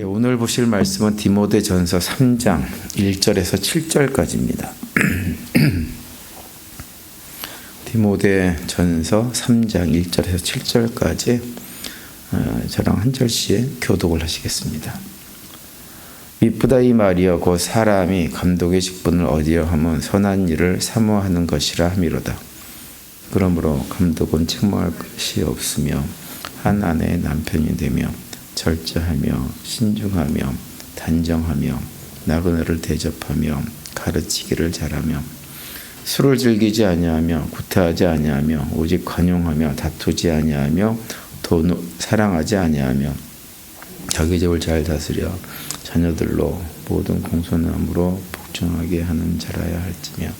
오늘 보실 말씀은 디모데전서 3장 1절에서 7절까지입니다. 디모데전서 3장 1절에서 7절까지 저랑 한 절씩 교독을 하시겠습니다. 미쁘다 이 말이여 곧 사람이 감독의 직분을 얻으려 하면 선한 일을 사모하는 것이라 함이로다. 그러므로 감독은 책망할 것이 없으며 한 아내의 남편이 되며 절제하며 신중하며 단정하며 나그네를 대접하며 가르치기를 잘하며 술을 즐기지 아니하며 구태하지 아니하며 오직 관용하며 다투지 아니하며 돈 사랑하지 아니하며 자기 집을 잘 다스려 자녀들로 모든 공손함으로 복종하게 하는 자라야 할지며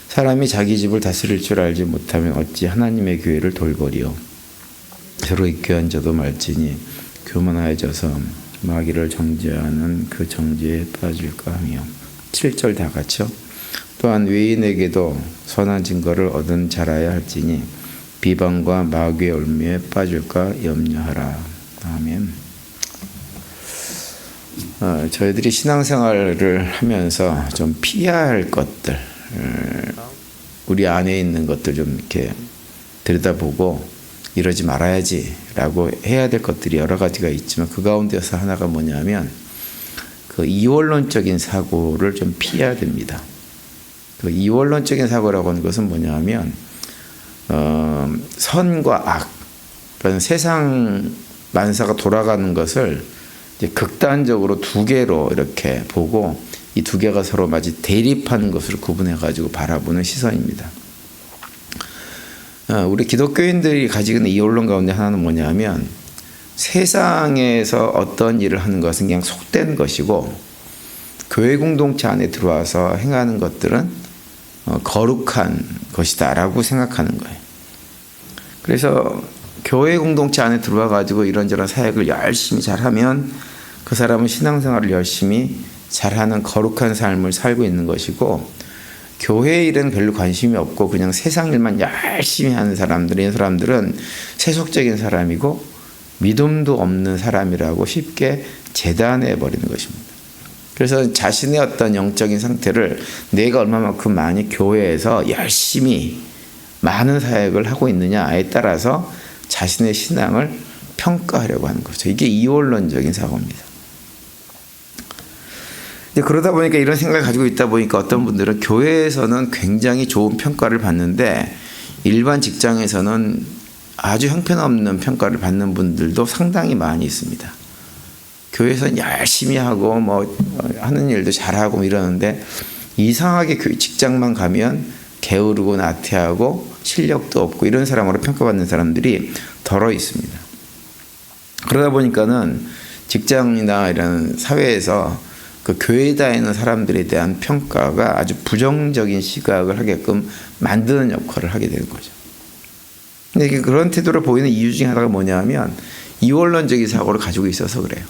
사람이 자기 집을 다스릴 줄 알지 못하면 어찌 하나님의 교회를 돌보리요. 서로 익교한 자도 말지니 교만하여져서 마귀를 정죄하는 그 정죄에 빠질까 하며 7절 다 같이요. 또한 외인에게도 선한 증거를 얻은 자라야 할지니 비방과 마귀의 올무에 빠질까 염려하라. 아멘. 저희들이 신앙생활을 하면서 좀 피해야 할 것들, 우리 안에 있는 것들 좀 이렇게 들여다보고 이러지 말아야지 라고 해야 될 것들이 여러 가지가 있지만 그 가운데서 하나가 뭐냐면 그 이원론적인 사고를 좀 피해야 됩니다. 그 이원론적인 사고라고 하는 것은 뭐냐면 선과 악, 그런 세상 만사가 돌아가는 것을 이제 극단적으로 두 개로 이렇게 보고 이 두 개가 서로 마치 대립하는 것을 구분해 가지고 바라보는 시선입니다. 우리 기독교인들이 가지고 있는 이원론 가운데 하나는 뭐냐면 세상에서 어떤 일을 하는 것은 그냥 속된 것이고 교회 공동체 안에 들어와서 행하는 것들은 거룩한 것이다 라고 생각하는 거예요. 그래서 교회 공동체 안에 들어와 가지고 이런저런 사역을 열심히 잘하면 그 사람은 신앙생활을 열심히 잘하는 거룩한 삶을 살고 있는 것이고 교회 일은 별로 관심이 없고 그냥 세상 일만 열심히 하는 사람들은 세속적인 사람이고 믿음도 없는 사람이라고 쉽게 재단해 버리는 것입니다. 그래서 자신의 어떤 영적인 상태를 내가 얼마만큼 많이 교회에서 열심히 많은 사역을 하고 있느냐에 따라서 자신의 신앙을 평가하려고 하는 거죠. 이게 이원론적인 사고입니다. 그러다 보니까 이런 생각을 가지고 있다 보니까 어떤 분들은 교회에서는 굉장히 좋은 평가를 받는데 일반 직장에서는 아주 형편없는 평가를 받는 분들도 상당히 많이 있습니다. 교회에서는 열심히 하고 뭐 하는 일도 잘하고 이러는데 이상하게 직장만 가면 게으르고 나태하고 실력도 없고 이런 사람으로 평가받는 사람들이 덜어 있습니다. 그러다 보니까는 직장이나 이런 사회에서 그 교회에 다니는 사람들에 대한 평가가 아주 부정적인 시각을 하게끔 만드는 역할을 하게 되는 거죠. 근데 그런 태도를 보이는 이유 중에 하나가 뭐냐면 이원론적인 사고를 가지고 있어서 그래요.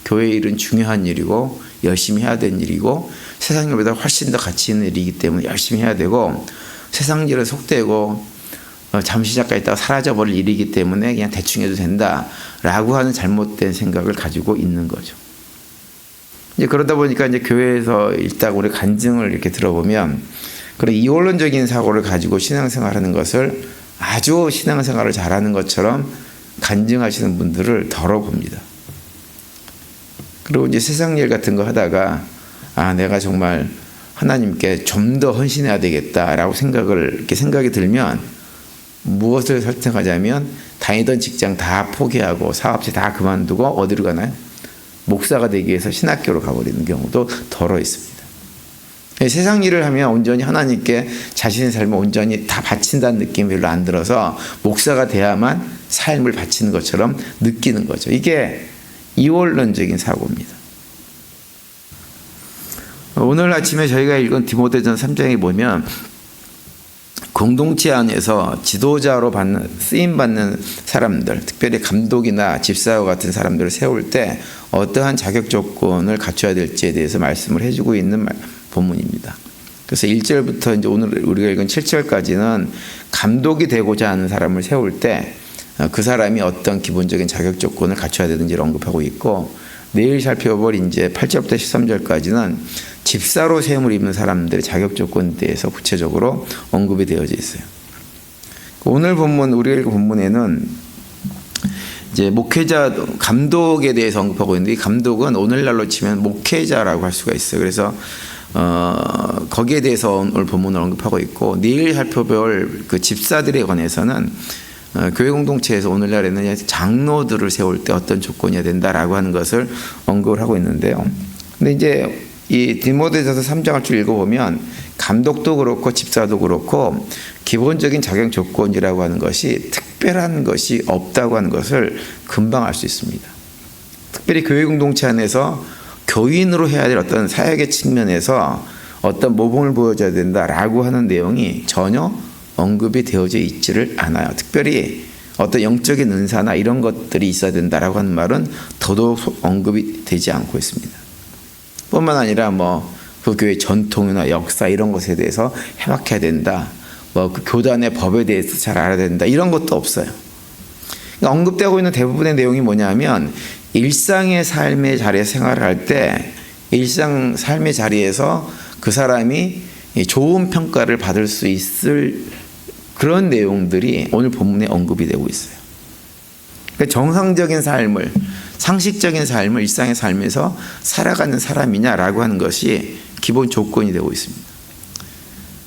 교회 일은 중요한 일이고 열심히 해야 되는 일이고 세상 일보다 훨씬 더 가치 있는 일이기 때문에 열심히 해야 되고 세상 일은 속되고 잠시 잠깐 있다가 사라져버릴 일이기 때문에 그냥 대충 해도 된다라고 하는 잘못된 생각을 가지고 있는 거죠. 이제 그러다 보니까 이제 교회에서 일단 우리 간증을 이렇게 들어보면 그런 이원론적인 사고를 가지고 신앙생활하는 것을 아주 신앙생활을 잘하는 것처럼 간증하시는 분들을 덜어 봅니다. 그리고 이제 세상 일 같은 거 하다가 내가 정말 하나님께 좀 더 헌신해야 되겠다라고 생각이 들면 무엇을 선택하자면 다니던 직장 다 포기하고 사업체 다 그만두고 어디로 가나요? 목사가 되기 위해서 신학교로 가버리는 경우도 덜어 있습니다. 세상 일을 하면 온전히 하나님께 자신의 삶을 온전히 다 바친다는 느낌이 별로 안 들어서 목사가 돼야만 삶을 바치는 것처럼 느끼는 거죠. 이게 이원론적인 사고입니다. 오늘 아침에 저희가 읽은 디모데전서 3장에 보면 공동체 안에서 지도자로 쓰임받는 사람들, 특별히 감독이나 집사와 같은 사람들을 세울 때 어떠한 자격 조건을 갖춰야 될지에 대해서 말씀을 해주고 있는 본문입니다. 그래서 1절부터 이제 오늘 우리가 읽은 7절까지는 감독이 되고자 하는 사람을 세울 때 그 사람이 어떤 기본적인 자격 조건을 갖춰야 되는지를 언급하고 있고 내일 살펴볼 이제 8절부터 13절까지는 집사로 세움을 입는 사람들의 자격 조건에 대해서 구체적으로 언급이 되어져 있어요. 오늘 본문, 우리 읽은 본문에는 이제 목회자, 감독에 대해서 언급하고 있는데, 이 감독은 오늘날로 치면 목회자라고 할 수가 있어요. 그래서 거기에 대해서 오늘 본문을 언급하고 있고, 내일 살펴볼 그 집사들에 관해서는 교회 공동체에서 오늘날에는 장로들을 세울 때 어떤 조건이어야 된다라고 하는 것을 언급을 하고 있는데요. 근데 이제 이 디모데전서 3장을 쭉 읽어보면 감독도 그렇고 집사도 그렇고 기본적인 자격 조건이라고 하는 것이 특별한 것이 없다고 하는 것을 금방 알 수 있습니다. 특별히 교회 공동체 안에서 교인으로 해야 될 어떤 사역의 측면에서 어떤 모범을 보여줘야 된다라고 하는 내용이 전혀 언급이 되어져 있지를 않아요. 특별히 어떤 영적인 은사나 이런 것들이 있어야 된다라고 하는 말은 더더욱 언급이 되지 않고 있습니다. 뿐만 아니라 그 교회 전통이나 역사 이런 것에 대해서 해박해야 된다. 그 교단의 법에 대해서 잘 알아야 된다. 이런 것도 없어요. 그러니까 언급되고 있는 대부분의 내용이 뭐냐면 일상의 삶의 자리에서 생활을 할 때 일상 삶의 자리에서 그 사람이 좋은 평가를 받을 수 있을 그런 내용들이 오늘 본문에 언급이 되고 있어요. 그러니까 정상적인 삶을, 상식적인 삶을 일상의 삶에서 살아가는 사람이냐라고 하는 것이 기본 조건이 되고 있습니다.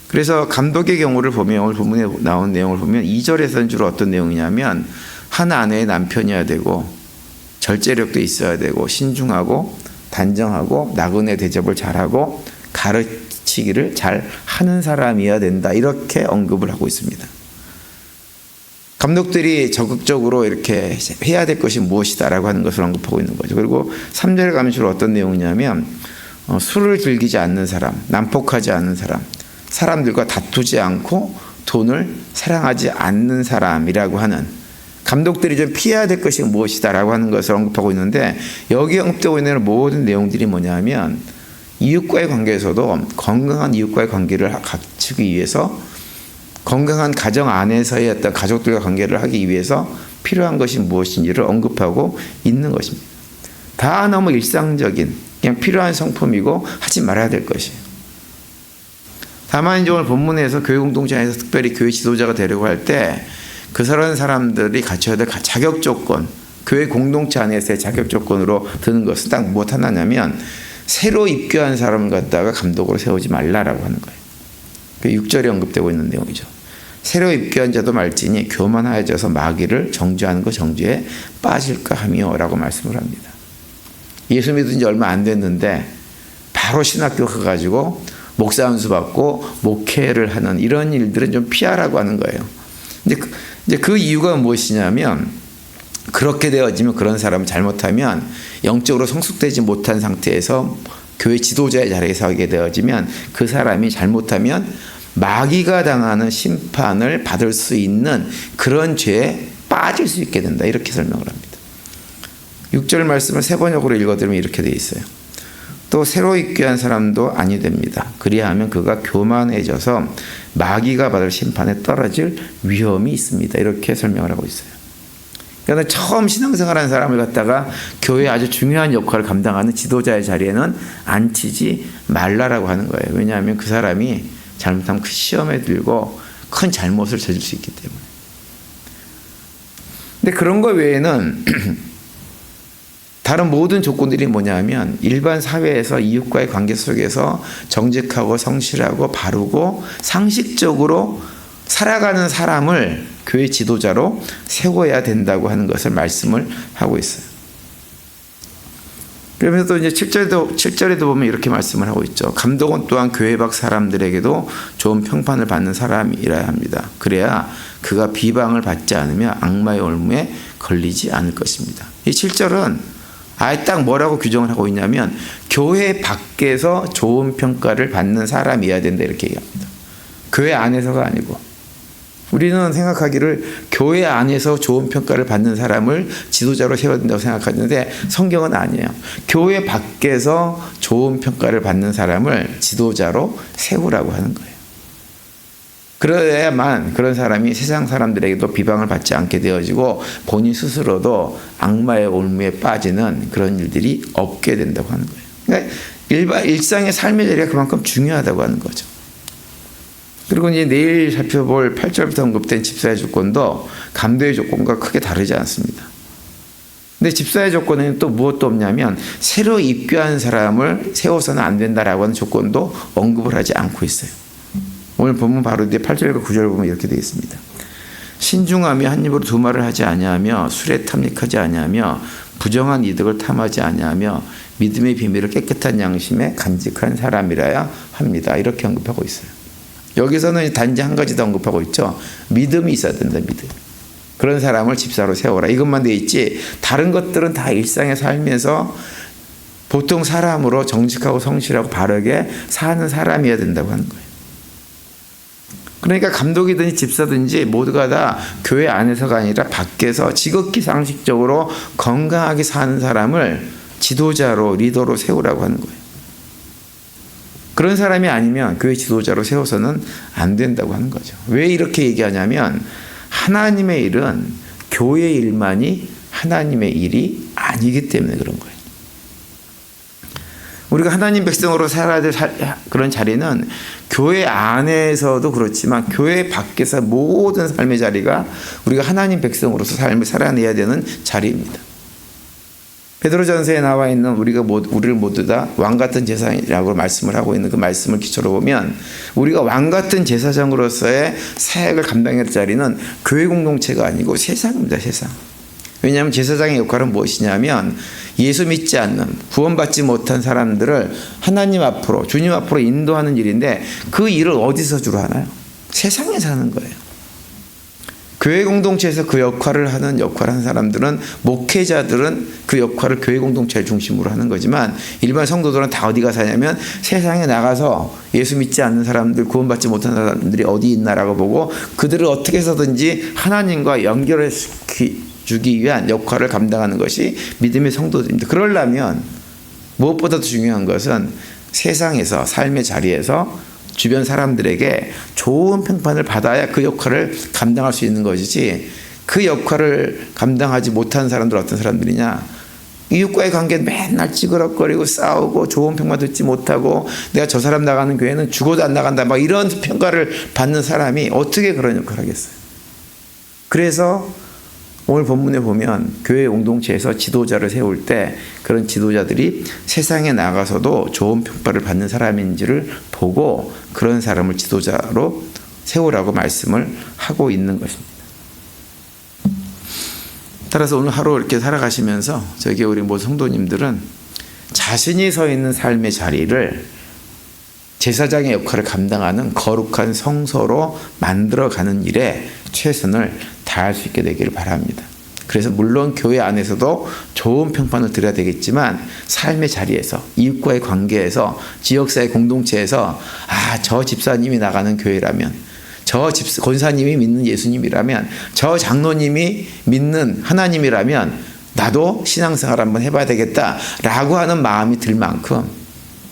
그래서 감독의 경우를 보면 오늘 본문에 나온 내용을 보면 2절에서는 주로 어떤 내용이냐면 한 아내의 남편이어야 되고 절제력도 있어야 되고 신중하고 단정하고 나그네 대접을 잘하고 가르치기를 잘 하는 사람이어야 된다. 이렇게 언급을 하고 있습니다. 감독들이 적극적으로 이렇게 해야 될 것이 무엇이다라고 하는 것을 언급하고 있는 거죠. 그리고 3절에 가면 주로 어떤 내용이냐면 술을 즐기지 않는 사람, 난폭하지 않는 사람, 사람들과 다투지 않고 돈을 사랑하지 않는 사람이라고 하는, 감독들이 좀 피해야 될 것이 무엇이다라고 하는 것을 언급하고 있는데, 여기 언급되고 있는 모든 내용들이 뭐냐면 이웃과의 관계에서도 건강한 이웃과의 관계를 갖추기 위해서, 건강한 가정 안에서의 어떤 가족들과 관계를 하기 위해서 필요한 것이 무엇인지를 언급하고 있는 것입니다. 다 너무 일상적인 그냥 필요한 성품이고 하지 말아야 될 것이에요. 다만 이제 오늘 본문에서 교회 공동체 안에서 특별히 교회 지도자가 되려고 할 때 그 사람들이 갖춰야 될 자격 조건, 교회 공동체 안에서의 자격 조건으로 드는 것은 딱 무엇 하나냐면 새로 입교한 사람을 갖다가 감독으로 세우지 말라라고 하는 거예요. 6절에 언급되고 있는 내용이죠. 새로 입교한 자도 말지니 교만하여져서 마귀를 정죄하는 것 정죄에 빠질까 하며 라고 말씀을 합니다. 예수 믿은 지 얼마 안 됐는데 바로 신학교 가가지고 목사 안수 받고 목회를 하는 이런 일들은 좀 피하라고 하는 거예요. 이제 그 이유가 무엇이냐면, 그렇게 되어지면 그런 사람은 잘못하면 영적으로 성숙되지 못한 상태에서 교회 지도자의 자리에 서게 되어지면 그 사람이 잘못하면 마귀가 당하는 심판을 받을 수 있는 그런 죄에 빠질 수 있게 된다. 이렇게 설명을 합니다. 6절 말씀을 세 번역으로 읽어드리면 이렇게 되어 있어요. 또 새로 입교한 사람도 아니 됩니다. 그리하면 그가 교만해져서 마귀가 받을 심판에 떨어질 위험이 있습니다. 이렇게 설명을 하고 있어요. 그러니까 처음 신앙생활하는 사람을 갖다가 교회에 아주 중요한 역할을 감당하는 지도자의 자리에는 앉히지 말라라고 하는 거예요. 왜냐하면 그 사람이 잘못하면 그 시험에 들고 큰 잘못을 저질 수 있기 때문에. 근데 그런 거 외에는 다른 모든 조건들이 뭐냐면 일반 사회에서 이웃과의 관계 속에서 정직하고 성실하고 바르고 상식적으로 살아가는 사람을 교회 지도자로 세워야 된다고 하는 것을 말씀을 하고 있어요. 그러면서 또 이제 7절에도 보면 이렇게 말씀을 하고 있죠. 감독은 또한 교회 밖 사람들에게도 좋은 평판을 받는 사람이라야 합니다. 그래야 그가 비방을 받지 않으며 악마의 올무에 걸리지 않을 것입니다. 이 7절은 아예 딱 뭐라고 규정을 하고 있냐면 교회 밖에서 좋은 평가를 받는 사람이어야 된다 이렇게 얘기합니다. 교회 안에서가 아니고. 우리는 생각하기를 교회 안에서 좋은 평가를 받는 사람을 지도자로 세워야 된다고 생각하는데 성경은 아니에요. 교회 밖에서 좋은 평가를 받는 사람을 지도자로 세우라고 하는 거예요. 그래야만 그런 사람이 세상 사람들에게도 비방을 받지 않게 되어지고 본인 스스로도 악마의 올무에 빠지는 그런 일들이 없게 된다고 하는 거예요. 그러니까 일상의 삶의 자리가 그만큼 중요하다고 하는 거죠. 그리고 이제 내일 살펴볼 8절부터 언급된 집사의 조건도 감도의 조건과 크게 다르지 않습니다. 근데 집사의 조건에는 또 무엇도 없냐면 새로 입교한 사람을 세워서는 안 된다라고 하는 조건도 언급을 하지 않고 있어요. 오늘 본문 바로 뒤에 8절과 9절 보면 이렇게 되어 있습니다. 신중하며 한 입으로 두 말을 하지 아니하며 술에 탐닉하지 아니하며 부정한 이득을 탐하지 아니하며 믿음의 비밀을 깨끗한 양심에 간직한 사람이라야 합니다. 이렇게 언급하고 있어요. 여기서는 단지 한 가지 더 언급하고 있죠. 믿음이 있어야 된다. 믿음. 그런 사람을 집사로 세워라. 이것만 돼 있지 다른 것들은 다 일상의 삶에서 보통 사람으로 정직하고 성실하고 바르게 사는 사람이어야 된다고 하는 거예요. 그러니까 감독이든지 집사든지 모두가 다 교회 안에서가 아니라 밖에서 지극히 상식적으로 건강하게 사는 사람을 지도자로 리더로 세우라고 하는 거예요. 그런 사람이 아니면 교회 지도자로 세워서는 안 된다고 하는 거죠. 왜 이렇게 얘기하냐면 하나님의 일은 교회 일만이 하나님의 일이 아니기 때문에 그런 거예요. 우리가 하나님 백성으로 살아야 될 그런 자리는 교회 안에서도 그렇지만 교회 밖에서 모든 삶의 자리가 우리가 하나님 백성으로서 삶을 살아내야 되는 자리입니다. 베드로전서에 나와 있는 우리를 모두 다 왕 같은 제사장이라고 말씀을 하고 있는 그 말씀을 기초로 보면 우리가 왕 같은 제사장으로서의 사역을 감당해야 될 자리는 교회 공동체가 아니고 세상입니다. 세상. 왜냐하면 제사장의 역할은 무엇이냐면 예수 믿지 않는 구원받지 못한 사람들을 하나님 앞으로 주님 앞으로 인도하는 일인데 그 일을 어디서 주로 하나요? 세상에서 하는 거예요. 교회 공동체에서 그 역할을 하는 사람들은 목회자들은 그 역할을 교회 공동체를 중심으로 하는 거지만 일반 성도들은 다 어디 가서 하냐면 세상에 나가서 예수 믿지 않는 사람들 구원받지 못한 사람들이 어디 있나라고 보고 그들을 어떻게 해서든지 하나님과 연결해 주기 위한 역할을 감당하는 것이 믿음의 성도들입니다. 그러려면 무엇보다도 중요한 것은 세상에서 삶의 자리에서 주변 사람들에게 좋은 평판을 받아야 그 역할을 감당할 수 있는 것이지 그 역할을 감당하지 못한 사람들 어떤 사람들이냐 이웃과의 관계는 맨날 찌그럽거리고 싸우고 좋은 평만 듣지 못하고 내가 저 사람 나가는 교회는 죽어도 안 나간다 막 이런 평가를 받는 사람이 어떻게 그런 역할을 하겠어요. 그래서 오늘 본문에 보면 교회 공동체에서 지도자를 세울 때 그런 지도자들이 세상에 나가서도 좋은 평가를 받는 사람인지를 보고 그런 사람을 지도자로 세우라고 말씀을 하고 있는 것입니다. 따라서 오늘 하루 이렇게 살아가시면서 저기 우리 모든 성도님들은 자신이 서 있는 삶의 자리를 제사장의 역할을 감당하는 거룩한 성소로 만들어가는 일에 최선을 다할 수 있게 되기를 바랍니다. 그래서 물론 교회 안에서도 좋은 평판을 드려야 되겠지만 삶의 자리에서 이웃과의 관계에서 지역사회 공동체에서 저 집사님이 나가는 교회라면 저 권사님이 믿는 예수님이라면 저 장로님이 믿는 하나님이라면 나도 신앙생활 한번 해봐야 되겠다라고 하는 마음이 들 만큼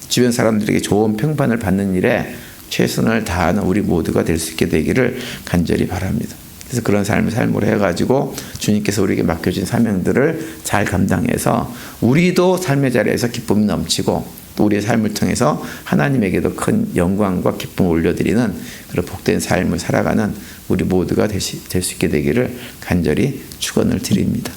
주변 사람들에게 좋은 평판을 받는 일에 최선을 다하는 우리 모두가 될 수 있게 되기를 간절히 바랍니다. 그래서 그런 삶을 해가지고 주님께서 우리에게 맡겨진 사명들을 잘 감당해서 우리도 삶의 자리에서 기쁨이 넘치고 또 우리의 삶을 통해서 하나님에게도 큰 영광과 기쁨을 올려드리는 그런 복된 삶을 살아가는 우리 모두가 될 수 있게 되기를 간절히 축원을 드립니다.